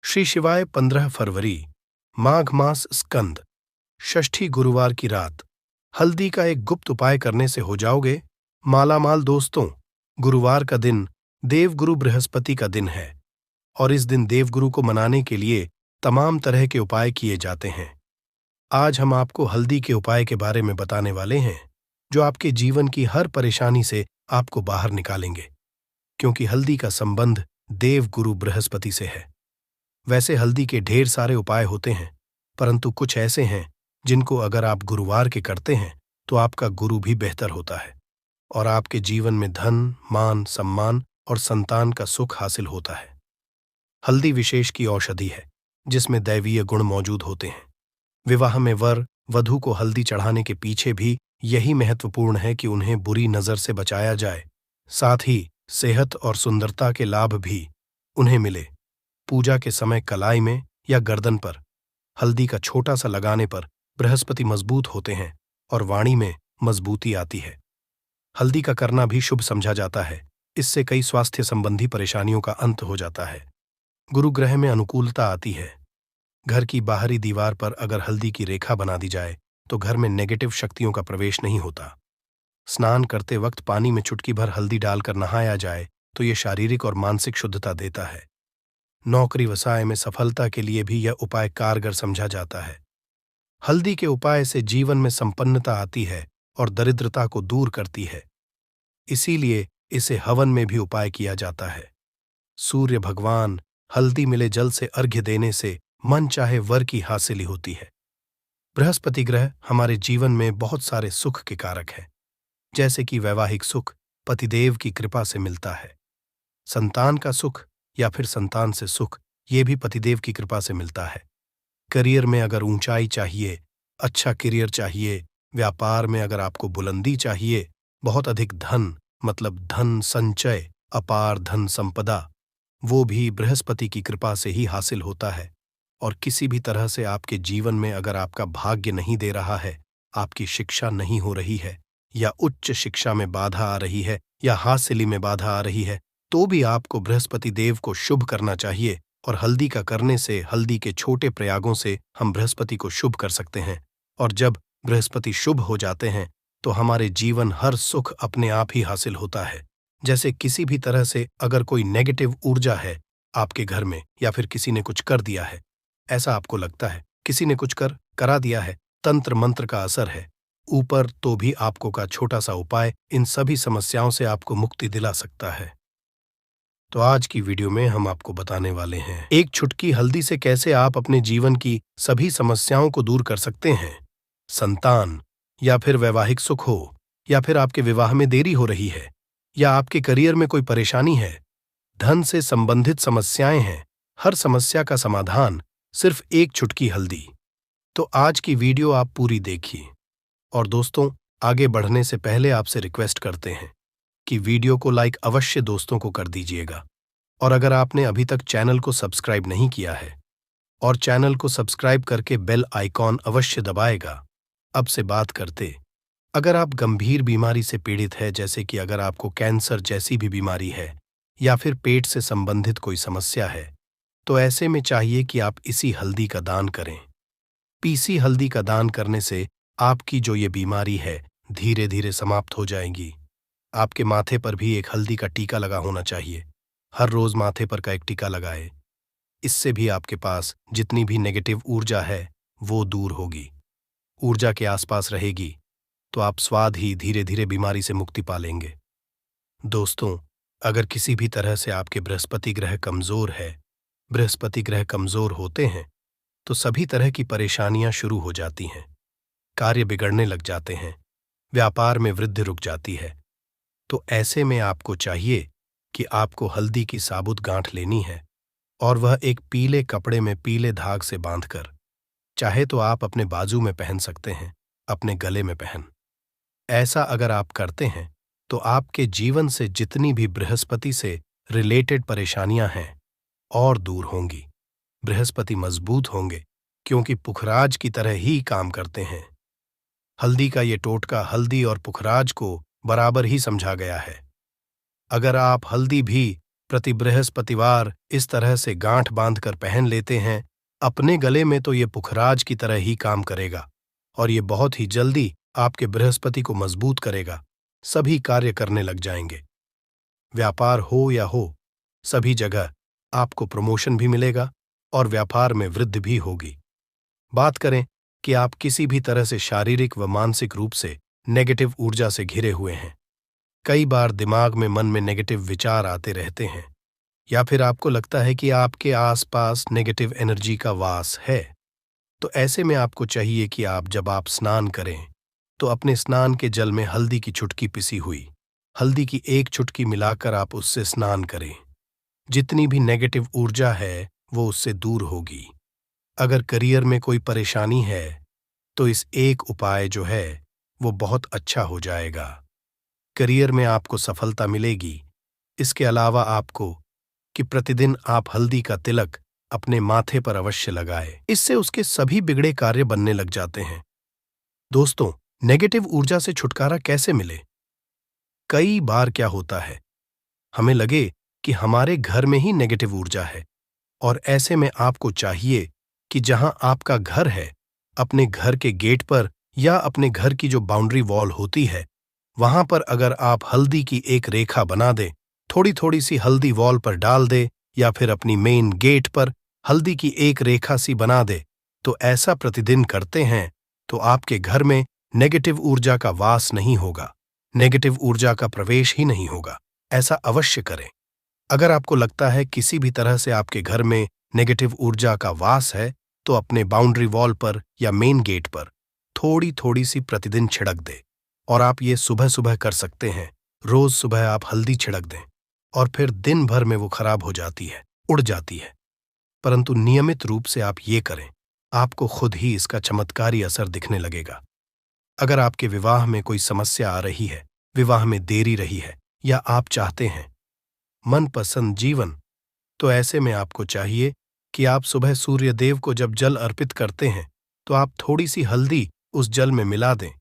श्री शिवाय 15 फरवरी, माघ मास स्कंद, षष्ठी गुरुवार की रात। हल्दी का एक गुप्त उपाय करने से हो जाओगे मालामाल। दोस्तों, गुरुवार का दिन देवगुरु बृहस्पति का दिन है और इस दिन देवगुरु को मनाने के लिए तमाम तरह के उपाय किए जाते हैं। आज हम आपको हल्दी के उपाय के बारे में बताने वाले हैं जो आपके जीवन की हर परेशानी से आपको बाहर निकालेंगे, क्योंकि हल्दी का संबंध देवगुरु बृहस्पति से है। वैसे हल्दी के ढेर सारे उपाय होते हैं, परंतु कुछ ऐसे हैं जिनको अगर आप गुरुवार के करते हैं तो आपका गुरु भी बेहतर होता है और आपके जीवन में धन, मान, सम्मान और संतान का सुख हासिल होता है। हल्दी विशेष की औषधि है जिसमें दैवीय गुण मौजूद होते हैं। विवाह में वर वधू को हल्दी चढ़ाने के पीछे भी यही महत्वपूर्ण है कि उन्हें बुरी नजर से बचाया जाए, साथ ही सेहत और सुंदरता के लाभ भी उन्हें मिले। पूजा के समय कलाई में या गर्दन पर हल्दी का छोटा सा लगाने पर बृहस्पति मजबूत होते हैं और वाणी में मजबूती आती है। हल्दी का करना भी शुभ समझा जाता है। इससे कई स्वास्थ्य संबंधी परेशानियों का अंत हो जाता है। गुरु ग्रह में अनुकूलता आती है। घर की बाहरी दीवार पर अगर हल्दी की रेखा बना दी जाए तो घर में नेगेटिव शक्तियों का प्रवेश नहीं होता। स्नान करते वक्त पानी में चुटकी भर हल्दी डालकर नहाया जाए तो यह शारीरिक और मानसिक शुद्धता देता है। नौकरी व्यवसाय में सफलता के लिए भी यह उपाय कारगर समझा जाता है। हल्दी के उपाय से जीवन में संपन्नता आती है और दरिद्रता को दूर करती है। इसीलिए इसे हवन में भी उपाय किया जाता है। सूर्य भगवान हल्दी मिले जल से अर्घ्य देने से मन चाहे वर की हासिली होती है। बृहस्पति ग्रह हमारे जीवन में बहुत सारे सुख के कारक है, जैसे कि वैवाहिक सुख पतिदेव की कृपा से मिलता है। संतान का सुख या फिर संतान से सुख ये भी पतिदेव की कृपा से मिलता है। करियर में अगर ऊंचाई चाहिए, अच्छा करियर चाहिए, व्यापार में अगर आपको बुलंदी चाहिए, बहुत अधिक धन मतलब धन संचय, अपार धन संपदा, वो भी बृहस्पति की कृपा से ही हासिल होता है। और किसी भी तरह से आपके जीवन में अगर आपका भाग्य नहीं दे रहा है, आपकी शिक्षा नहीं हो रही है या उच्च शिक्षा में बाधा आ रही है या हासिली में बाधा आ रही है, तो भी आपको बृहस्पति देव को शुभ करना चाहिए। और हल्दी का करने से, हल्दी के छोटे प्रयागों से हम बृहस्पति को शुभ कर सकते हैं। और जब बृहस्पति शुभ हो जाते हैं तो हमारे जीवन हर सुख अपने आप ही हासिल होता है। जैसे किसी भी तरह से अगर कोई नेगेटिव ऊर्जा है आपके घर में या फिर किसी ने कुछ कर दिया है, ऐसा आपको लगता है किसी ने कुछ करा दिया है, तंत्र मंत्र का असर है ऊपर, तो भी आपको का छोटा सा उपाय इन सभी समस्याओं से आपको मुक्ति दिला सकता है। तो आज की वीडियो में हम आपको बताने वाले हैं एक छुटकी हल्दी से कैसे आप अपने जीवन की सभी समस्याओं को दूर कर सकते हैं। संतान या फिर वैवाहिक सुख हो, या फिर आपके विवाह में देरी हो रही है, या आपके करियर में कोई परेशानी है, धन से संबंधित समस्याएं हैं, हर समस्या का समाधान सिर्फ एक छुटकी हल्दी। तो आज की वीडियो आप पूरी देखिए। और दोस्तों, आगे बढ़ने से पहले आपसे रिक्वेस्ट करते हैं कि वीडियो को लाइक अवश्य दोस्तों को कर दीजिएगा। और अगर आपने अभी तक चैनल को सब्सक्राइब नहीं किया है और चैनल को सब्सक्राइब करके बेल आइकॉन अवश्य दबाएगा। अब से बात करते, अगर आप गंभीर बीमारी से पीड़ित है, जैसे कि अगर आपको कैंसर जैसी भी बीमारी है या फिर पेट से संबंधित कोई समस्या है, तो ऐसे में चाहिए कि आप इसी हल्दी का दान करें। पीसी हल्दी का दान करने से आपकी जो ये बीमारी है धीरे धीरे समाप्त हो जाएगी। आपके माथे पर भी एक हल्दी का टीका लगा होना चाहिए। हर रोज माथे पर का एक टीका लगाए। इससे भी आपके पास जितनी भी नेगेटिव ऊर्जा है वो दूर होगी, ऊर्जा के आसपास रहेगी, तो आप स्वाद ही धीरे धीरे बीमारी से मुक्ति पा लेंगे। दोस्तों, अगर किसी भी तरह से आपके बृहस्पति ग्रह कमजोर है, बृहस्पति ग्रह कमजोर होते हैं तो सभी तरह की परेशानियां शुरू हो जाती हैं। कार्य बिगड़ने लग जाते हैं, व्यापार में वृद्धि रुक जाती है। तो ऐसे में आपको चाहिए कि आपको हल्दी की साबुत गांठ लेनी है और वह एक पीले कपड़े में पीले धाग से बांधकर, चाहे तो आप अपने बाजू में पहन सकते हैं, अपने गले में पहन। ऐसा अगर आप करते हैं तो आपके जीवन से जितनी भी बृहस्पति से रिलेटेड परेशानियां हैं और दूर होंगी। बृहस्पति मजबूत होंगे क्योंकि पुखराज की तरह ही काम करते हैं। हल्दी का ये टोटका हल्दी और पुखराज को बराबर ही समझा गया है। अगर आप हल्दी भी प्रति बृहस्पतिवार इस तरह से गांठ बांधकर पहन लेते हैं, अपने गले में तो ये पुखराज की तरह ही काम करेगा और ये बहुत ही जल्दी आपके बृहस्पति को मजबूत करेगा। सभी कार्य करने लग जाएंगे। व्यापार हो या हो, सभी जगह आपको प्रमोशन भी मिलेगा और व्यापार में वृद्धि भी होगी। बात करें कि आप किसी भी तरह से शारीरिक व मानसिक रूप से नेगेटिव ऊर्जा से घिरे हुए हैं। कई बार दिमाग में मन में नेगेटिव विचार आते रहते हैं, या फिर आपको लगता है कि आपके आसपास नेगेटिव एनर्जी का वास है। तो ऐसे में आपको चाहिए कि जब आप स्नान करें तो अपने स्नान के जल में हल्दी की चुटकी पिसी हुई हल्दी की एक चुटकी मिलाकर आप उससे स्नान करें। जितनी भी नेगेटिव ऊर्जा है वो उससे दूर होगी। अगर करियर में कोई परेशानी है तो इस एक उपाय जो है वो बहुत अच्छा हो जाएगा। करियर में आपको सफलता मिलेगी। इसके अलावा आपको कि प्रतिदिन आप हल्दी का तिलक अपने माथे पर अवश्य लगाए, इससे उसके सभी बिगड़े कार्य बनने लग जाते हैं। दोस्तों, नेगेटिव ऊर्जा से छुटकारा कैसे मिले? कई बार क्या होता है, हमें लगे कि हमारे घर में ही नेगेटिव ऊर्जा है और ऐसे में आपको चाहिए कि जहां आपका घर है, अपने घर के गेट पर या अपने घर की जो बाउंड्री वॉल होती है, वहां पर अगर आप हल्दी की एक रेखा बना दें, थोड़ी थोड़ी सी हल्दी वॉल पर डाल दे या फिर अपनी मेन गेट पर हल्दी की एक रेखा सी बना दे, तो ऐसा प्रतिदिन करते हैं तो आपके घर में नेगेटिव ऊर्जा का वास नहीं होगा, नेगेटिव ऊर्जा का प्रवेश ही नहीं होगा। ऐसा अवश्य करें। अगर आपको लगता है किसी भी तरह से आपके घर में नेगेटिव ऊर्जा का वास है, तो अपने बाउंड्री वॉल पर या मेन गेट पर थोड़ी थोड़ी सी प्रतिदिन छिड़क दे। और आप ये सुबह सुबह कर सकते हैं। रोज सुबह आप हल्दी छिड़क दें और फिर दिन भर में वो खराब हो जाती है, उड़ जाती है। परंतु नियमित रूप से आप ये करें, आपको खुद ही इसका चमत्कारी असर दिखने लगेगा। अगर आपके विवाह में कोई समस्या आ रही है, विवाह में देरी रही है, या आप चाहते हैं मनपसंद जीवन, तो ऐसे में आपको चाहिए कि आप सुबह सूर्य देव को जब जल अर्पित करते हैं तो आप थोड़ी सी हल्दी उस जल में मिला दें।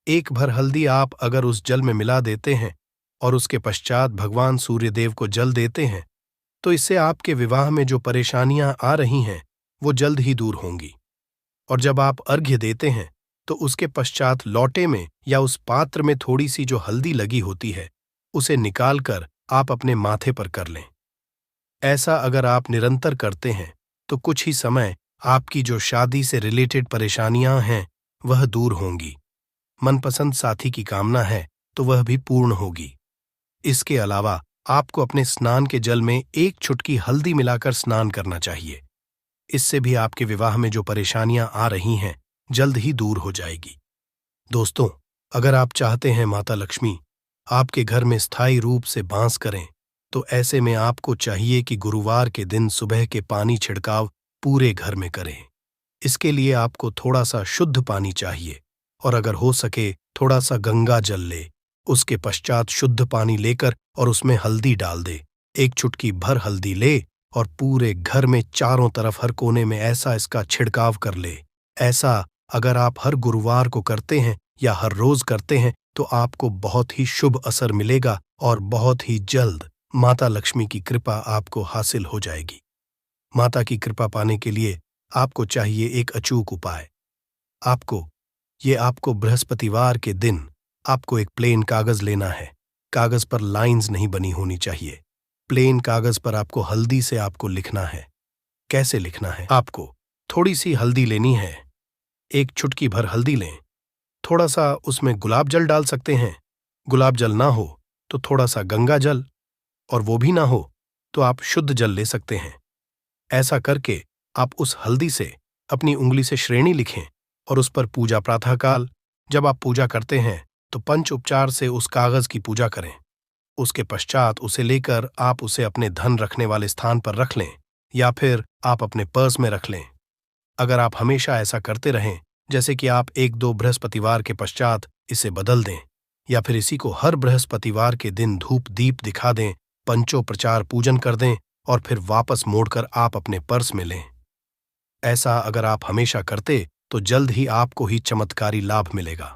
एक भर हल्दी आप अगर उस जल में मिला देते हैं और उसके पश्चात भगवान सूर्यदेव को जल देते हैं, तो इससे आपके विवाह में जो परेशानियां आ रही हैं वो जल्द ही दूर होंगी। और जब आप अर्घ्य देते हैं तो उसके पश्चात लौटे में या उस पात्र में थोड़ी सी जो हल्दी लगी होती है उसे निकालकर आप अपने माथे पर कर लें। ऐसा अगर आप निरंतर करते हैं तो कुछ ही समय आपकी जो शादी से रिलेटेड परेशानियां हैं वह दूर होंगी। मनपसंद साथी की कामना है तो वह भी पूर्ण होगी। इसके अलावा आपको अपने स्नान के जल में एक चुटकी हल्दी मिलाकर स्नान करना चाहिए। इससे भी आपके विवाह में जो परेशानियां आ रही हैं जल्द ही दूर हो जाएगी। दोस्तों, अगर आप चाहते हैं माता लक्ष्मी आपके घर में स्थायी रूप से वास करें, तो ऐसे में आपको चाहिए कि गुरुवार के दिन सुबह के पानी छिड़काव पूरे घर में करें। इसके लिए आपको थोड़ा सा शुद्ध पानी चाहिए और अगर हो सके थोड़ा सा गंगा जल ले। उसके पश्चात शुद्ध पानी लेकर और उसमें हल्दी डाल दे। एक चुटकी भर हल्दी ले और पूरे घर में चारों तरफ हर कोने में ऐसा इसका छिड़काव कर ले। ऐसा अगर आप हर गुरुवार को करते हैं या हर रोज करते हैं तो आपको बहुत ही शुभ असर मिलेगा और बहुत ही जल्द माता लक्ष्मी की कृपा आपको हासिल हो जाएगी। माता की कृपा पाने के लिए आपको चाहिए एक अचूक उपाय। आपको बृहस्पतिवार के दिन आपको एक प्लेन कागज लेना है। कागज पर लाइंस नहीं बनी होनी चाहिए। प्लेन कागज पर आपको हल्दी से आपको लिखना है। कैसे लिखना है? आपको थोड़ी सी हल्दी लेनी है, एक चुटकी भर हल्दी लें, थोड़ा सा उसमें गुलाब जल डाल सकते हैं। गुलाब जल ना हो तो थोड़ा सा गंगा जल, और वो भी ना हो तो आप शुद्ध जल ले सकते हैं। ऐसा करके आप उस हल्दी से अपनी उंगली से श्रेणी लिखें और उस पर पूजा प्रातःकाल जब आप पूजा करते हैं तो पंच उपचार से उस कागज की पूजा करें। उसके पश्चात उसे लेकर आप उसे अपने धन रखने वाले स्थान पर रख लें या फिर आप अपने पर्स में रख लें। अगर आप हमेशा ऐसा करते रहें, जैसे कि आप 1-2 बृहस्पतिवार के पश्चात इसे बदल दें या फिर इसी को हर बृहस्पतिवार के दिन धूप दीप दिखा दें, पंचोपचार पूजन कर दें और फिर वापस मोड़कर आप अपने पर्स में लें। ऐसा अगर आप हमेशा करते तो जल्द ही आपको ही चमत्कारी लाभ मिलेगा।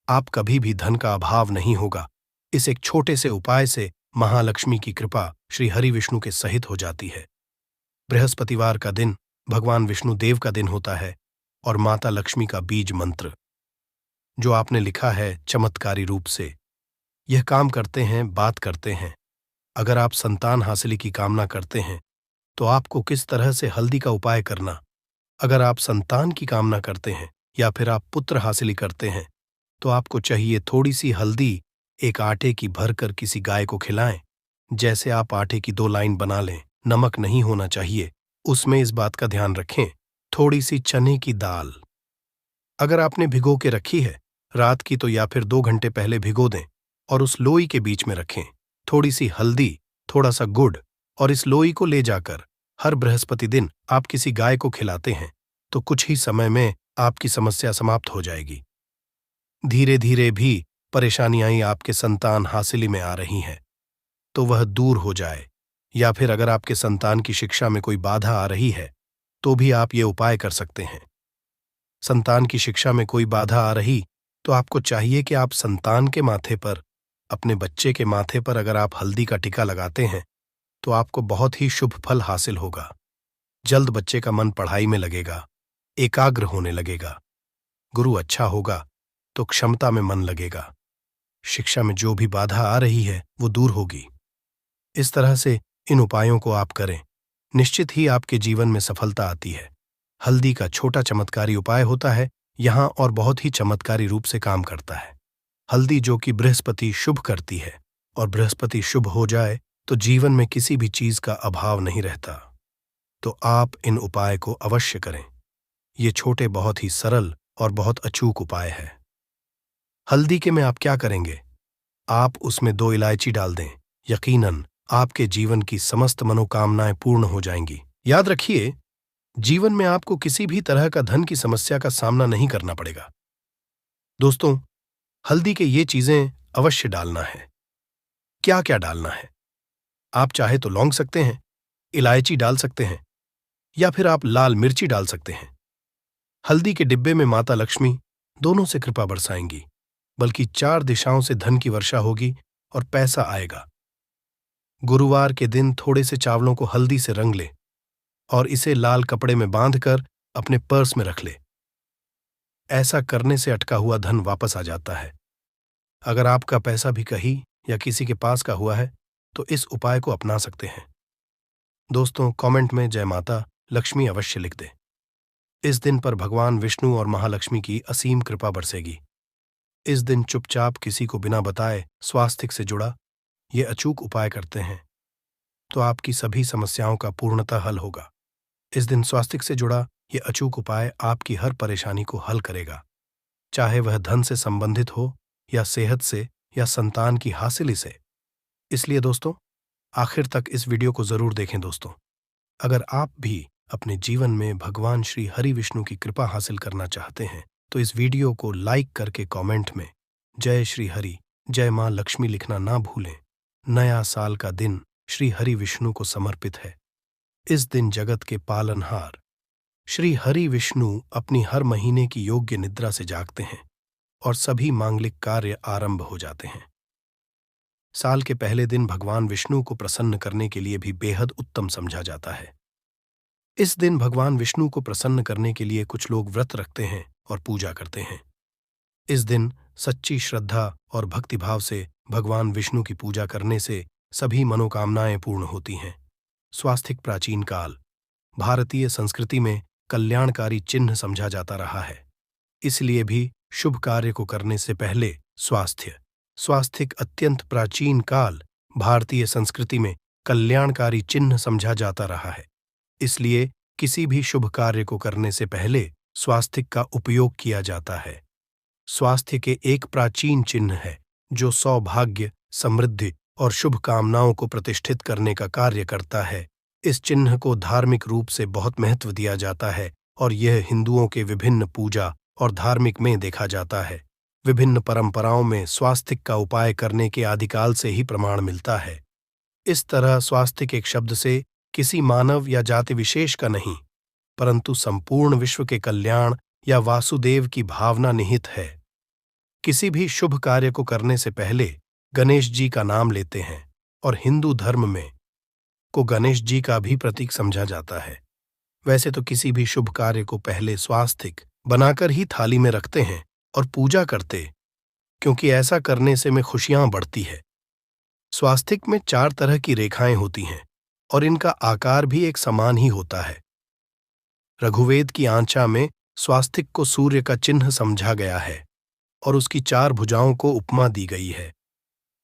आप कभी भी धन का अभाव नहीं होगा। इस एक छोटे से उपाय से महालक्ष्मी की कृपा श्री हरि विष्णु के सहित हो जाती है। बृहस्पतिवार का दिन भगवान विष्णु देव का दिन होता है और माता लक्ष्मी का बीज मंत्र जो आपने लिखा है चमत्कारी रूप से यह काम करते हैं, बात करते हैं। अगर आप संतान हासिल की कामना करते हैं तो आपको किस तरह से हल्दी का उपाय करना, अगर आप संतान की कामना करते हैं या फिर आप पुत्र हासिल करते हैं तो आपको चाहिए थोड़ी सी हल्दी एक आटे की भरकर किसी गाय को खिलाएं। जैसे आप आटे की 2 लाइन बना लें, नमक नहीं होना चाहिए, उसमें इस बात का ध्यान रखें। थोड़ी सी चने की दाल अगर आपने भिगो के रखी है रात की तो या फिर 2 घंटे पहले भिगो दें और उस लोई के बीच में रखें थोड़ी सी हल्दी, थोड़ा सा गुड़, और इस लोई को ले जाकर हर बृहस्पति दिन आप किसी गाय को खिलाते हैं तो कुछ ही समय में आपकी समस्या समाप्त हो जाएगी। धीरे धीरे भी परेशानियां आपके संतान हासिली में आ रही हैं तो वह दूर हो जाए, या फिर अगर आपके संतान की शिक्षा में कोई बाधा आ रही है तो भी आप ये उपाय कर सकते हैं। संतान की शिक्षा में कोई बाधा आ रही तो आपको चाहिए कि आप संतान के माथे पर, अपने बच्चे के माथे पर अगर आप हल्दी का टीका लगाते हैं तो आपको बहुत ही शुभ फल हासिल होगा। जल्द बच्चे का मन पढ़ाई में लगेगा, एकाग्र होने लगेगा, गुरु अच्छा होगा तो क्षमता में मन लगेगा, शिक्षा में जो भी बाधा आ रही है वो दूर होगी। इस तरह से इन उपायों को आप करें, निश्चित ही आपके जीवन में सफलता आती है। हल्दी का छोटा चमत्कारी उपाय होता है यहाँ और बहुत ही चमत्कारी रूप से काम करता है। हल्दी जो कि बृहस्पति शुभ करती है और बृहस्पति शुभ हो जाए तो जीवन में किसी भी चीज का अभाव नहीं रहता। तो आप इन उपाय को अवश्य करें। ये छोटे बहुत ही सरल और बहुत अचूक उपाय है। हल्दी के में आप क्या करेंगे, आप उसमें 2 इलायची डाल दें, यकीनन आपके जीवन की समस्त मनोकामनाएं पूर्ण हो जाएंगी। याद रखिए, जीवन में आपको किसी भी तरह का धन की समस्या का सामना नहीं करना पड़ेगा। दोस्तों, हल्दी के ये चीजें अवश्य डालना है। क्या क्या डालना है, आप चाहे तो लौंग सकते हैं, इलायची डाल सकते हैं, या फिर आप लाल मिर्ची डाल सकते हैं। हल्दी के डिब्बे में माता लक्ष्मी दोनों से कृपा बरसाएंगी, बल्कि 4 दिशाओं से धन की वर्षा होगी और पैसा आएगा। गुरुवार के दिन थोड़े से चावलों को हल्दी से रंग ले और इसे लाल कपड़े में बांधकर अपने पर्स में रख ले। ऐसा करने से अटका हुआ धन वापस आ जाता है। अगर आपका पैसा भी कहीं या किसी के पास का हुआ है तो इस उपाय को अपना सकते हैं। दोस्तों, कमेंट में जय माता लक्ष्मी अवश्य लिख दें। इस दिन पर भगवान विष्णु और महालक्ष्मी की असीम कृपा बरसेगी। इस दिन चुपचाप किसी को बिना बताए स्वास्थ्य से जुड़ा ये अचूक उपाय करते हैं तो आपकी सभी समस्याओं का पूर्णतः हल होगा। इस दिन स्वास्थ्य से जुड़ा ये अचूक उपाय आपकी हर परेशानी को हल करेगा, चाहे वह धन से संबंधित हो या सेहत से या संतान की हासिली से। इसलिए दोस्तों, आखिर तक इस वीडियो को जरूर देखें। दोस्तों, अगर आप भी अपने जीवन में भगवान श्री हरि विष्णु की कृपा हासिल करना चाहते हैं तो इस वीडियो को लाइक करके कमेंट में जय श्री हरि, जय मां लक्ष्मी लिखना ना भूलें। नया साल का दिन श्री हरि विष्णु को समर्पित है। इस दिन जगत के पालनहार श्री हरि विष्णु अपनी हर महीने की योग्य निद्रा से जागते हैं और सभी मांगलिक कार्य आरंभ हो जाते हैं। साल के पहले दिन भगवान विष्णु को प्रसन्न करने के लिए भी बेहद उत्तम समझा जाता है। इस दिन भगवान विष्णु को प्रसन्न करने के लिए कुछ लोग व्रत रखते हैं और पूजा करते हैं। इस दिन सच्ची श्रद्धा और भक्तिभाव से भगवान विष्णु की पूजा करने से सभी मनोकामनाएं पूर्ण होती हैं। स्वास्थिक प्राचीन काल भारतीय संस्कृति में कल्याणकारी चिन्ह समझा जाता रहा है। इसलिए भी शुभ कार्य को करने से पहले स्वास्थिक अत्यंत प्राचीन काल भारतीय संस्कृति में कल्याणकारी चिन्ह समझा जाता रहा है। इसलिए किसी भी शुभ कार्य को करने से पहले स्वास्थिक का उपयोग किया जाता है। स्वास्थ्य के एक प्राचीन चिन्ह है जो सौभाग्य, समृद्धि और शुभ कामनाओं को प्रतिष्ठित करने का कार्य करता है। इस चिन्ह को धार्मिक रूप से बहुत महत्व दिया जाता है और यह हिंदुओं के विभिन्न पूजा और धार्मिक में देखा जाता है। विभिन्न परंपराओं में स्वास्तिक का उपाय करने के आदिकाल से ही प्रमाण मिलता है। इस तरह स्वास्तिक एक शब्द से किसी मानव या जाति विशेष का नहीं, परंतु संपूर्ण विश्व के कल्याण या वासुदेव की भावना निहित है। किसी भी शुभ कार्य को करने से पहले गणेश जी का नाम लेते हैं और हिंदू धर्म में को गणेश जी का भी प्रतीक समझा जाता है। वैसे तो किसी भी शुभ कार्य को पहले स्वास्तिक बनाकर ही थाली में रखते हैं और पूजा करते, क्योंकि ऐसा करने से में खुशियां बढ़ती है। स्वास्तिक में 4 तरह की रेखाएं होती हैं और इनका आकार भी एक समान ही होता है। रघुवेद की आंचा में स्वास्तिक को सूर्य का चिन्ह समझा गया है और उसकी 4 भुजाओं को उपमा दी गई है।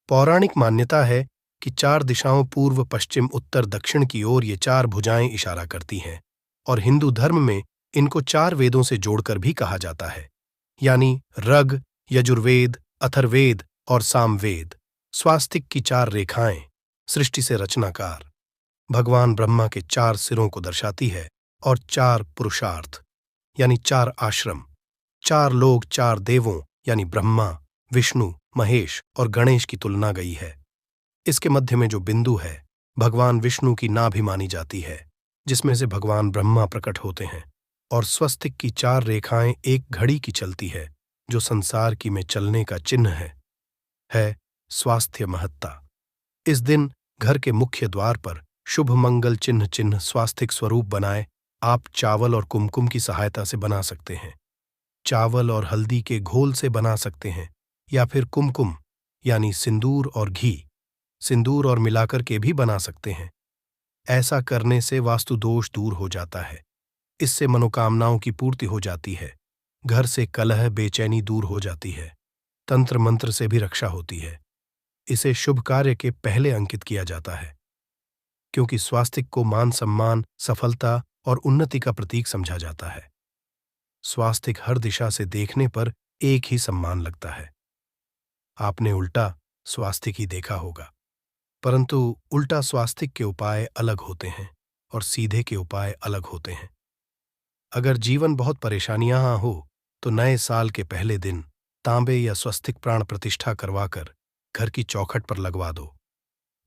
पौराणिक मान्यता है कि 4 दिशाओं पूर्व, पश्चिम, उत्तर, दक्षिण की ओर ये 4 भुजाएं इशारा करती हैं और हिंदू धर्म में इनको 4 वेदों से जोड़कर भी कहा जाता है, यानी ऋग, यजुर्वेद, अथर्ववेद और सामवेद। स्वास्तिक की 4 रेखाएं सृष्टि से रचनाकार भगवान ब्रह्मा के 4 सिरों को दर्शाती है और 4 पुरुषार्थ यानी 4 आश्रम, 4 लोग, 4 देवों यानी ब्रह्मा, विष्णु, महेश और गणेश की तुलना गई है। इसके मध्य में जो बिंदु है भगवान विष्णु की नाभि मानी जाती है, जिसमें से भगवान ब्रह्मा प्रकट होते हैं। और स्वस्तिक की 4 रेखाएं एक घड़ी की चलती है, जो संसार की में चलने का चिन्ह है स्वास्थ्य महत्ता। इस दिन घर के मुख्य द्वार पर शुभ मंगल चिन्ह स्वास्तिक स्वरूप बनाए आप चावल और कुमकुम की सहायता से बना सकते हैं। चावल और हल्दी के घोल से बना सकते हैं या फिर कुमकुम यानी सिंदूर और घी, सिंदूर और मिलाकर के भी बना सकते हैं। ऐसा करने से वास्तु दोष दूर हो जाता है। इससे मनोकामनाओं की पूर्ति हो जाती है, घर से कलह, बेचैनी दूर हो जाती है, तंत्र मंत्र से भी रक्षा होती है। इसे शुभ कार्य के पहले अंकित किया जाता है, क्योंकि स्वास्तिक को मान सम्मान, सफलता और उन्नति का प्रतीक समझा जाता है। स्वास्तिक हर दिशा से देखने पर एक ही सम्मान लगता है। आपने उल्टा स्वास्तिक ही देखा होगा, परंतु उल्टा स्वास्तिक के उपाय अलग होते हैं और सीधे के उपाय अलग होते हैं। अगर जीवन बहुत परेशानियां हो तो नए साल के पहले दिन तांबे या स्वस्तिक प्राण प्रतिष्ठा करवाकर घर की चौखट पर लगवा दो।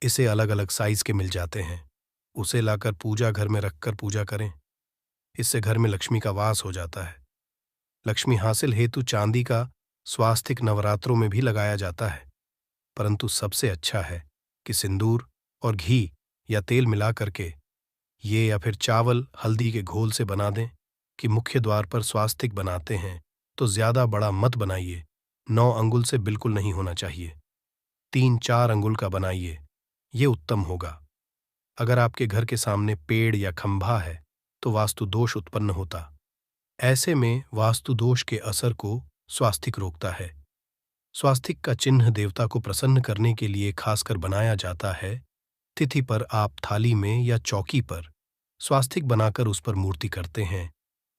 इसे अलग अलग साइज के मिल जाते हैं, उसे लाकर पूजा घर में रखकर पूजा करें। इससे घर में लक्ष्मी का वास हो जाता है। लक्ष्मी हासिल हेतु चांदी का स्वास्तिक नवरात्रों में भी लगाया जाता है, परंतु सबसे अच्छा है कि सिंदूर और घी या तेल मिला करके ये या फिर चावल हल्दी के घोल से बना दें कि मुख्य द्वार पर स्वास्तिक बनाते हैं तो ज्यादा बड़ा मत बनाइए, 9 अंगुल से बिल्कुल नहीं होना चाहिए, 3-4 अंगुल का बनाइए, ये उत्तम होगा। अगर आपके घर के सामने पेड़ या खंभा है तो वास्तु दोष उत्पन्न होता। ऐसे में वास्तु दोष के असर को स्वास्तिक रोकता है। स्वास्तिक का चिन्ह देवता को प्रसन्न करने के लिए खासकर बनाया जाता है। तिथि पर आप थाली में या चौकी पर स्वास्तिक बनाकर उस पर मूर्ति करते हैं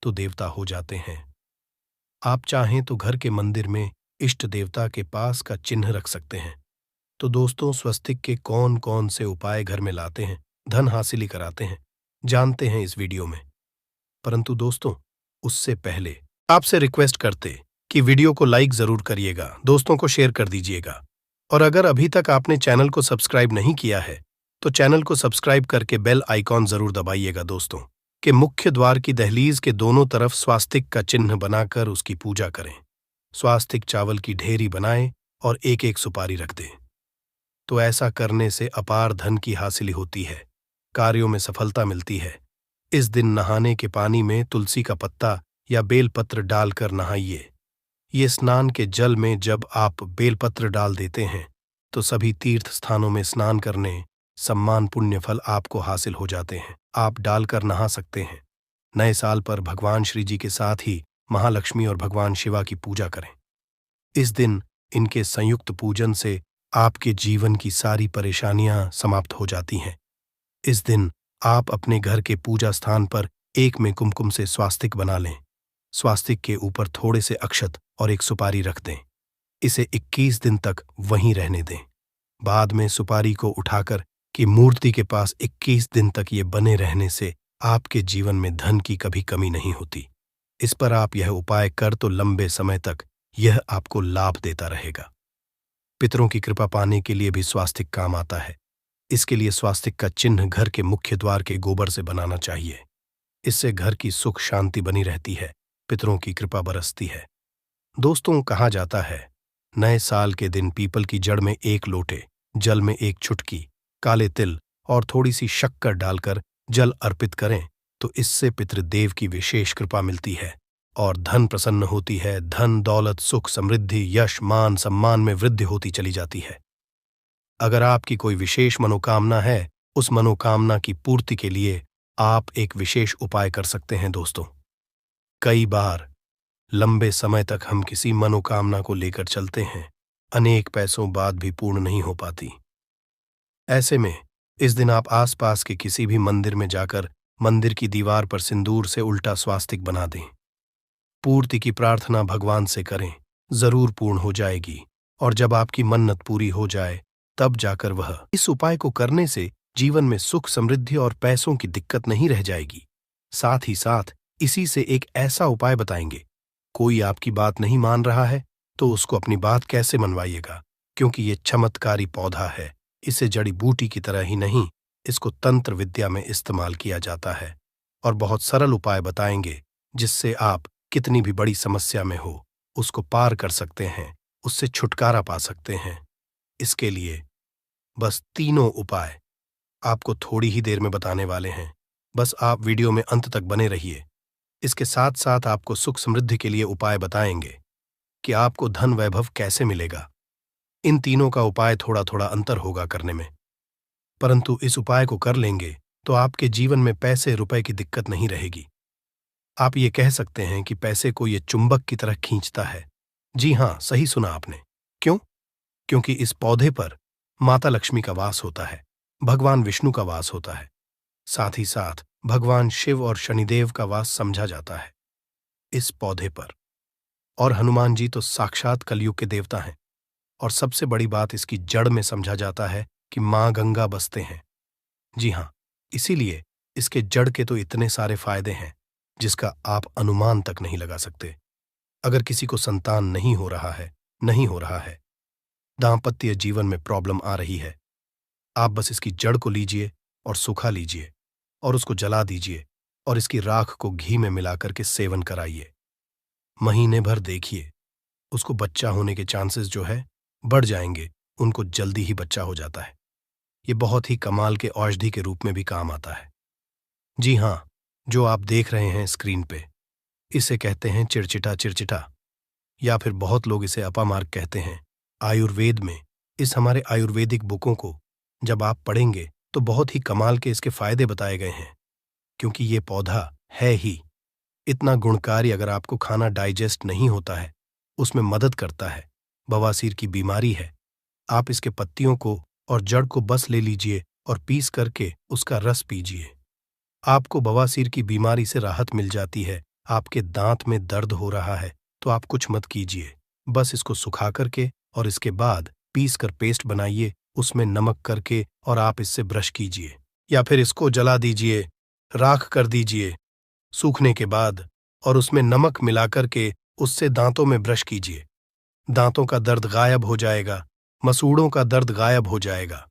तो देवता हो जाते हैं। आप चाहें तो घर के मंदिर में इष्ट देवता के पास का चिन्ह रख सकते हैं। तो दोस्तों, स्वस्तिक के कौन कौन से उपाय घर में लाते हैं, धन हासिल कराते हैं, जानते हैं इस वीडियो में। परंतु दोस्तों, उससे पहले आपसे रिक्वेस्ट करते कि वीडियो को लाइक जरूर करिएगा, दोस्तों को शेयर कर दीजिएगा, और अगर अभी तक आपने चैनल को सब्सक्राइब नहीं किया है तो चैनल को सब्सक्राइब करके बेल आइकॉन जरूर दबाइएगा। दोस्तों के मुख्य द्वार की दहलीज के दोनों तरफ स्वास्तिक का चिन्ह बनाकर उसकी पूजा करें। स्वास्तिक चावल की ढेरी बनाएं और एक एक सुपारी रख दें। तो ऐसा करने से अपार धन की हासिल होती है, कार्यों में सफलता मिलती है। इस दिन नहाने के पानी में तुलसी का पत्ता या बेलपत्र डालकर नहाइए। ये स्नान के जल में जब आप बेलपत्र डाल देते हैं तो सभी तीर्थ स्थानों में स्नान करने सम्मान पुण्य फल आपको हासिल हो जाते हैं। आप डालकर नहा सकते हैं। नए साल पर भगवान श्री जी के साथ ही महालक्ष्मी और भगवान शिवा की पूजा करें। इस दिन इनके संयुक्त पूजन से आपके जीवन की सारी परेशानियां समाप्त हो जाती हैं। इस दिन आप अपने घर के पूजा स्थान पर एक में कुमकुम से स्वास्तिक बना लें। स्वास्तिक के ऊपर थोड़े से अक्षत और एक सुपारी रख दें। इसे 21 दिन तक वहीं रहने दें। बाद में सुपारी को उठाकर कि मूर्ति के पास 21 दिन तक ये बने रहने से आपके जीवन में धन की कभी कमी नहीं होती। इस पर आप यह उपाय कर तो लंबे समय तक यह आपको लाभ देता रहेगा। पितरों की कृपा पाने के लिए भी स्वास्तिक काम आता है। इसके लिए स्वास्तिक का चिन्ह घर के मुख्य द्वार के गोबर से बनाना चाहिए। इससे घर की सुख शांति बनी रहती है, पितरों की कृपा बरसती है। दोस्तों, कहा जाता है नए साल के दिन पीपल की जड़ में 1 लोटे जल में 1 चुटकी काले तिल और थोड़ी सी शक्कर डालकर जल अर्पित करें तो इससे पितृदेव की विशेष कृपा मिलती है और धन प्रसन्न होती है। धन, दौलत, सुख, समृद्धि, यश, मान, सम्मान में वृद्धि होती चली जाती है। अगर आपकी कोई विशेष मनोकामना है, उस मनोकामना की पूर्ति के लिए आप एक विशेष उपाय कर सकते हैं दोस्तों। कई बार लंबे समय तक हम किसी मनोकामना को लेकर चलते हैं, अनेक पैसों बाद भी पूर्ण नहीं हो पाती। ऐसे में इस दिन आप आसपास के किसी भी मंदिर में जाकर मंदिर की दीवार पर सिंदूर से उल्टा स्वास्तिक बना दें। पूर्ति की प्रार्थना भगवान से करें, जरूर पूर्ण हो जाएगी। और जब आपकी मन्नत पूरी हो जाए तब जाकर वह इस उपाय को करने से जीवन में सुख, समृद्धि और पैसों की दिक्कत नहीं रह जाएगी। साथ ही साथ इसी से एक ऐसा उपाय बताएंगे, कोई आपकी बात नहीं मान रहा है तो उसको अपनी बात कैसे मनवाइएगा, क्योंकि ये चमत्कारी पौधा है। इसे जड़ी बूटी की तरह ही नहीं, इसको तंत्र विद्या में इस्तेमाल किया जाता है। और बहुत सरल उपाय बताएंगे जिससे आप कितनी भी बड़ी समस्या में हो उसको पार कर सकते हैं, उससे छुटकारा पा सकते हैं। इसके लिए बस तीनों उपाय आपको थोड़ी ही देर में बताने वाले हैं। बस आप वीडियो में अंत तक बने रहिए। इसके साथ साथ आपको सुख समृद्धि के लिए उपाय बताएंगे कि आपको धन वैभव कैसे मिलेगा। इन तीनों का उपाय थोड़ा थोड़ा अंतर होगा करने में, परंतु इस उपाय को कर लेंगे तो आपके जीवन में पैसे रुपए की दिक्कत नहीं रहेगी। आप ये कह सकते हैं कि पैसे को ये चुंबक की तरह खींचता है। जी हाँ, सही सुना आपने। क्यों? क्योंकि इस पौधे पर माता लक्ष्मी का वास होता है, भगवान विष्णु का वास होता है, साथ ही साथ भगवान शिव और शनिदेव का वास समझा जाता है इस पौधे पर। और हनुमान जी तो साक्षात कलयुग के देवता हैं। और सबसे बड़ी बात इसकी जड़ में समझा जाता है कि मां गंगा बसते हैं। जी हाँ, इसीलिए इसके जड़ के तो इतने सारे फायदे हैं जिसका आप अनुमान तक नहीं लगा सकते। अगर किसी को संतान नहीं हो रहा है, दांपत्य जीवन में प्रॉब्लम आ रही है, आप बस इसकी जड़ को लीजिए और सुखा लीजिए और उसको जला दीजिए और इसकी राख को घी में मिलाकर के सेवन कराइए। महीने भर देखिए, उसको बच्चा होने के चांसेस जो है बढ़ जाएंगे, उनको जल्दी ही बच्चा हो जाता है। ये बहुत ही कमाल के औषधि के रूप में भी काम आता है। जी हाँ, जो आप देख रहे हैं स्क्रीन पे, इसे कहते हैं चिरचिटा, या फिर बहुत लोग इसे अपामार्ग कहते हैं। आयुर्वेद में इस हमारे आयुर्वेदिक बुकों को जब आप पढ़ेंगे तो बहुत ही कमाल के इसके फायदे बताए गए हैं, क्योंकि ये पौधा है ही इतना गुणकारी। अगर आपको खाना डाइजेस्ट नहीं होता है, उसमें मदद करता है। बवासीर की बीमारी है, आप इसके पत्तियों को और जड़ को बस ले लीजिए और पीस करके उसका रस पीजिए। आपको बवासीर की बीमारी से राहत मिल जाती है। आपके दांत में दर्द हो रहा है तो आप कुछ मत कीजिए, बस इसको सुखा करके और इसके बाद पीस कर पेस्ट बनाइए, उसमें नमक करके और आप इससे ब्रश कीजिए, या फिर इसको जला दीजिए, राख कर दीजिए सूखने के बाद और उसमें नमक मिलाकर के उससे दांतों में ब्रश कीजिए। दांतों का दर्द गायब हो जाएगा, मसूड़ों का दर्द गायब हो जाएगा।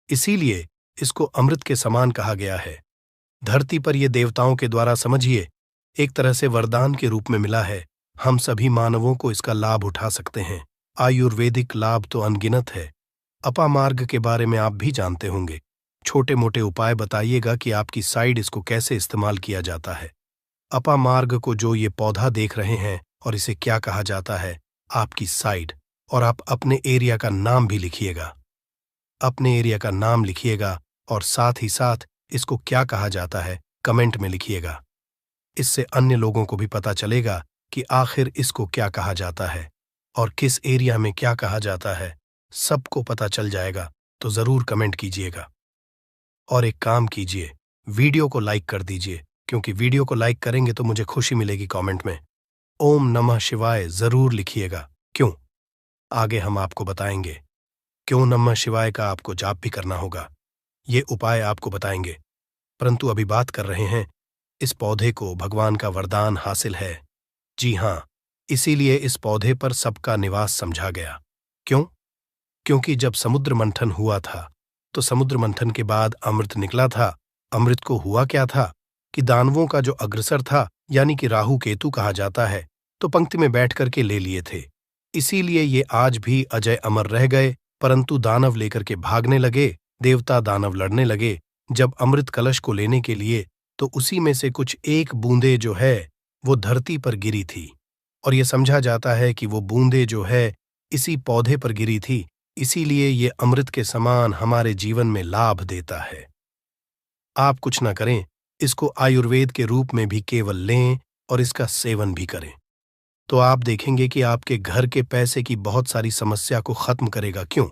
इसीलिए इसको अमृत के समान कहा गया है। धरती पर ये देवताओं के द्वारा समझिए एक तरह से वरदान के रूप में मिला है। हम सभी मानवों को इसका लाभ उठा सकते हैं। आयुर्वेदिक लाभ तो अनगिनत है। अपामार्ग के बारे में आप भी जानते होंगे। छोटे मोटे उपाय बताइएगा कि आपकी साइड इसको कैसे इस्तेमाल किया जाता है। अपामार्ग को जो ये पौधा देख रहे हैं और इसे क्या कहा जाता है, आपकी साइड, और आप अपने एरिया का नाम भी लिखिएगा। अपने एरिया का नाम लिखिएगा और साथ ही साथ इसको क्या कहा जाता है कमेंट में लिखिएगा। इससे अन्य लोगों को भी पता चलेगा कि आखिर इसको क्या कहा जाता है और किस एरिया में क्या कहा जाता है, सबको पता चल जाएगा। तो जरूर कमेंट कीजिएगा और एक काम कीजिए, वीडियो को लाइक कर दीजिए, क्योंकि वीडियो को लाइक करेंगे तो मुझे खुशी मिलेगी। कमेंट में ओम नमः शिवाय जरूर लिखिएगा। क्यों? आगे हम आपको बताएंगे क्यों नमः शिवाय का आपको जाप भी करना होगा। ये उपाय आपको बताएंगे, परंतु अभी बात कर रहे हैं इस पौधे को भगवान का वरदान हासिल है। जी हाँ, इसीलिए इस पौधे पर सबका निवास समझा गया। क्यों? क्योंकि जब समुद्र मंथन हुआ था तो समुद्र मंथन के बाद अमृत निकला था। अमृत को हुआ क्या था कि दानवों का जो अग्रसर था, यानी कि राहु केतु कहा जाता है, तो पंक्ति में बैठ करके ले लिए थे। इसीलिए ये आज भी अजय अमर रह गए, परंतु दानव लेकर के भागने लगे। देवता दानव लड़ने लगे जब अमृत कलश को लेने के लिए, तो उसी में से कुछ एक बूंदे जो है वो धरती पर गिरी थी, और ये समझा जाता है कि वो बूंदे जो है इसी पौधे पर गिरी थी, इसीलिए ये अमृत के समान हमारे जीवन में लाभ देता है। आप कुछ ना करें, इसको आयुर्वेद के रूप में भी केवल लें और इसका सेवन भी करें, तो आप देखेंगे कि आपके घर के पैसे की बहुत सारी समस्या को खत्म करेगा। क्यों?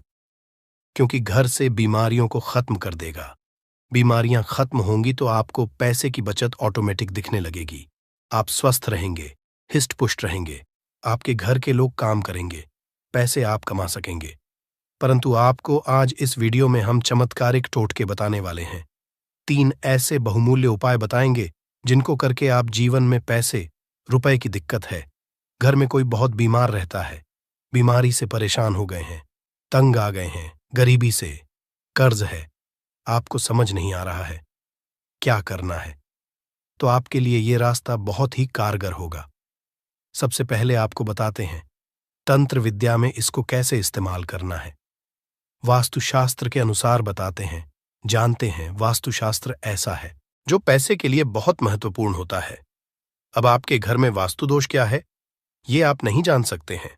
क्योंकि घर से बीमारियों को खत्म कर देगा। बीमारियां खत्म होंगी तो आपको पैसे की बचत ऑटोमेटिक दिखने लगेगी। आप स्वस्थ रहेंगे, हिस्ट पुष्ट रहेंगे, आपके घर के लोग काम करेंगे, पैसे आप कमा सकेंगे। परंतु आपको आज इस वीडियो में हम चमत्कारिक टोटके बताने वाले हैं। 3 ऐसे बहुमूल्य उपाय बताएंगे जिनको करके आप जीवन में पैसे, रुपए की दिक्कत है, घर में कोई बहुत बीमार रहता है, बीमारी से परेशान हो गए हैं, तंग आ गए हैं, गरीबी से, कर्ज है, आपको समझ नहीं आ रहा है क्या करना है, तो आपके लिए ये रास्ता बहुत ही कारगर होगा। सबसे पहले आपको बताते हैं तंत्र विद्या में इसको कैसे इस्तेमाल करना है। वास्तुशास्त्र के अनुसार बताते हैं, जानते हैं वास्तुशास्त्र ऐसा है जो पैसे के लिए बहुत महत्वपूर्ण होता है। अब आपके घर में वास्तु दोष क्या है ये आप नहीं जान सकते हैं,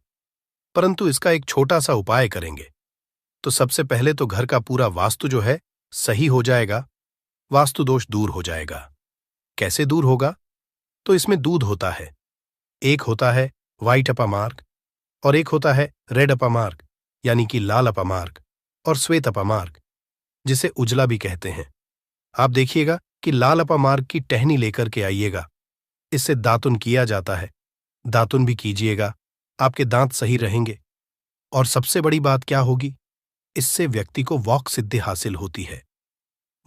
परंतु इसका एक छोटा सा उपाय करेंगे तो सबसे पहले तो घर का पूरा वास्तु जो है सही हो जाएगा, वास्तु दोष दूर हो जाएगा। कैसे दूर होगा? तो इसमें दूध होता है, एक होता है व्हाइट अपामार्ग और एक होता है रेड अपामार्ग यानी कि लाल अपामार्ग और श्वेत अपामार्ग जिसे उजला भी कहते हैं। आप देखिएगा कि लाल अपामार्ग की टहनी लेकर के आइएगा, इससे दातुन किया जाता है, दातुन भी कीजिएगा, आपके दांत सही रहेंगे। और सबसे बड़ी बात क्या होगी, इससे व्यक्ति को वॉक सिद्धि हासिल होती है।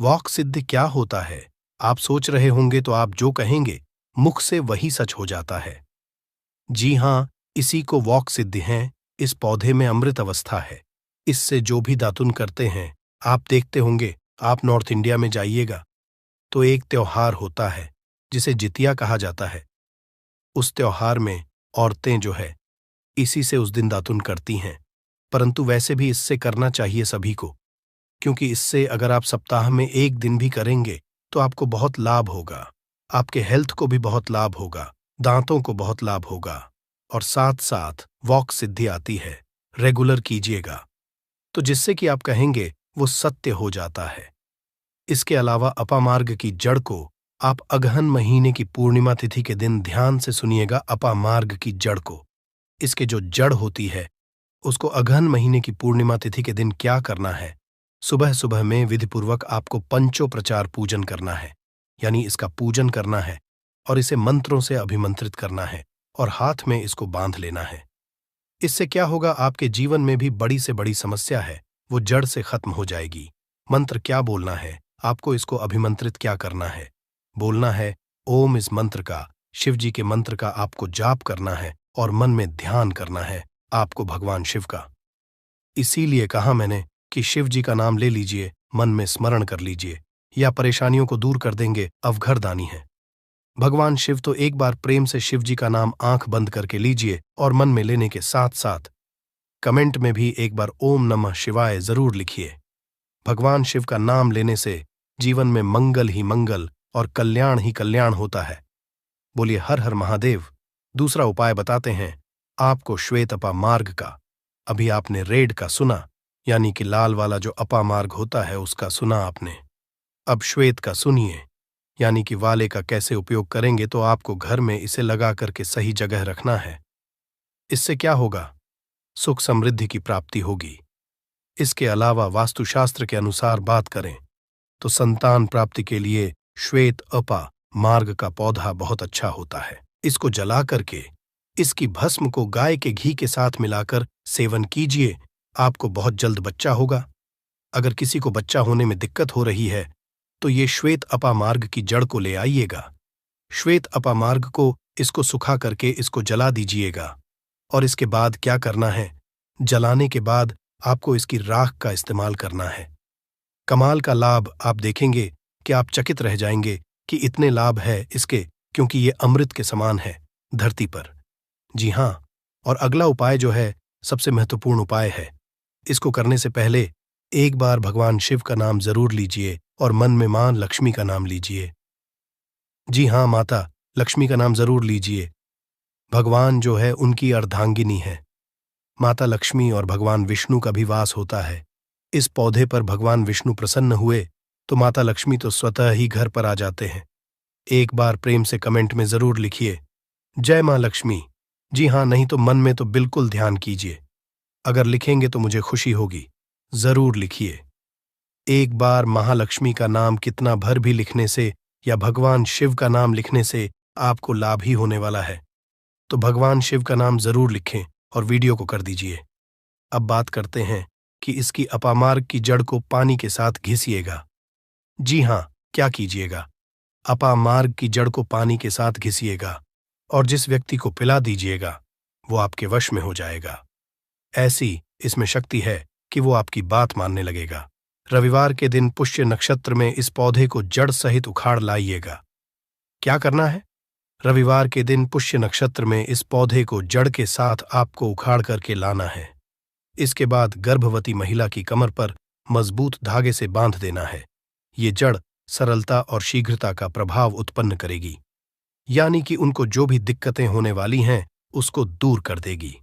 वॉक सिद्धि क्या होता है आप सोच रहे होंगे, तो आप जो कहेंगे मुख से वही सच हो जाता है। जी हां, इसी को वॉक सिद्धि है। इस पौधे में अमृत अवस्था है, इससे जो भी दातुन करते हैं आप देखते होंगे। आप नॉर्थ इंडिया में जाइएगा तो एक त्योहार होता है जिसे जितिया कहा जाता है। उस त्योहार में औरतें जो है इसी से उस दिन दातुन करती हैं, परंतु वैसे भी इससे करना चाहिए सभी को, क्योंकि इससे अगर आप सप्ताह में 1 दिन भी करेंगे तो आपको बहुत लाभ होगा, आपके हेल्थ को भी बहुत लाभ होगा, दांतों को बहुत लाभ होगा और साथ साथ वॉक सिद्धि आती है। रेगुलर कीजिएगा तो जिससे कि आप कहेंगे वो सत्य हो जाता है। इसके अलावा अपामार्ग की जड़ को आप अगहन महीने की पूर्णिमा तिथि के दिन ध्यान से सुनिएगा। अपामार्ग की जड़ को, इसके जो जड़ होती है उसको अगहन महीने की पूर्णिमा तिथि के दिन क्या करना है, सुबह सुबह में विधिपूर्वक आपको पंचोप्रचार पूजन करना है, यानी इसका पूजन करना है और इसे मंत्रों से अभिमंत्रित करना है और हाथ में इसको बांध लेना है। इससे क्या होगा, आपके जीवन में भी बड़ी से बड़ी समस्या है वो जड़ से खत्म हो जाएगी। मंत्र क्या बोलना है आपको, इसको अभिमंत्रित क्या करना है, बोलना है ओम। इस मंत्र का, शिव जी के मंत्र का आपको जाप करना है और मन में ध्यान करना है आपको भगवान शिव का। इसीलिए कहा मैंने कि शिव जी का नाम ले लीजिए, मन में स्मरण कर लीजिए, या परेशानियों को दूर कर देंगे, अवघरदानी है। भगवान शिव तो एक बार प्रेम से शिव जी का नाम आंख बंद करके लीजिए और मन में लेने के साथ साथ कमेंट में भी एक बार ओम नमः शिवाय जरूर लिखिए। भगवान शिव का नाम लेने से जीवन में मंगल ही मंगल और कल्याण ही कल्याण होता है। बोलिए हर हर महादेव। दूसरा उपाय बताते हैं आपको श्वेत अपामार्ग का। अभी आपने रेड का सुना, यानी कि लाल वाला जो अपामार्ग होता है उसका सुना आपने। अब श्वेत का सुनिए, यानी कि वाले का कैसे उपयोग करेंगे। तो आपको घर में इसे लगा करके सही जगह रखना है। इससे क्या होगा, सुख समृद्धि की प्राप्ति होगी। इसके अलावा वास्तुशास्त्र के अनुसार बात करें तो संतान प्राप्ति के लिए श्वेत अपा मार्ग का पौधा बहुत अच्छा होता है। इसको जला करके इसकी भस्म को गाय के घी के साथ मिलाकर सेवन कीजिए, आपको बहुत जल्द बच्चा होगा। अगर किसी को बच्चा होने में दिक्कत हो रही है तो ये श्वेत अपामार्ग की जड़ को ले आइएगा। श्वेत अपामार्ग को इसको सुखा करके इसको जला दीजिएगा और इसके बाद क्या करना है, जलाने के बाद आपको इसकी राख का इस्तेमाल करना है। कमाल का लाभ आप देखेंगे कि आप चकित रह जाएंगे कि इतने लाभ है इसके, क्योंकि ये अमृत के समान है धरती पर। जी हाँ, और अगला उपाय जो है सबसे महत्वपूर्ण उपाय है। इसको करने से पहले एक बार भगवान शिव का नाम जरूर लीजिए और मन में मां लक्ष्मी का नाम लीजिए। जी हाँ, माता लक्ष्मी का नाम जरूर लीजिए। भगवान जो है उनकी अर्धांगिनी है। माता लक्ष्मी और भगवान विष्णु का भी वास होता है। इस पौधे पर भगवान विष्णु प्रसन्न हुए तो माता लक्ष्मी तो स्वतः ही घर पर आ जाते हैं। एक बार प्रेम से कमेंट में जरूर लिखिए, जय मां लक्ष्मी। जी हाँ, नहीं तो मन में तो बिल्कुल ध्यान कीजिए। अगर लिखेंगे तो मुझे खुशी होगी। जरूर लिखिए। एक बार महालक्ष्मी का नाम कितना भर भी लिखने से या भगवान शिव का नाम लिखने से आपको लाभ ही होने वाला है। तो भगवान शिव का नाम जरूर लिखें और वीडियो को कर दीजिए। अब बात करते हैं कि इसकी अपामार्ग की जड़ को पानी के साथ घिसिएगा। जी हाँ, क्या कीजिएगा? अपामार्ग की जड़ को पानी के साथ घिसिएगा और जिस व्यक्ति को पिला दीजिएगा वो आपके वश में हो जाएगा। ऐसी इसमें शक्ति है कि वो आपकी बात मानने लगेगा। रविवार के दिन पुष्य नक्षत्र में इस पौधे को जड़ सहित उखाड़ लाइएगा। क्या करना है? रविवार के दिन पुष्य नक्षत्र में इस पौधे को जड़ के साथ आपको उखाड़ करके लाना है। इसके बाद गर्भवती महिला की कमर पर मजबूत धागे से बांध देना है। ये जड़ सरलता और शीघ्रता का प्रभाव उत्पन्न करेगी, यानी कि उनको जो भी दिक्कतें होने वाली हैं उसको दूर कर देगी।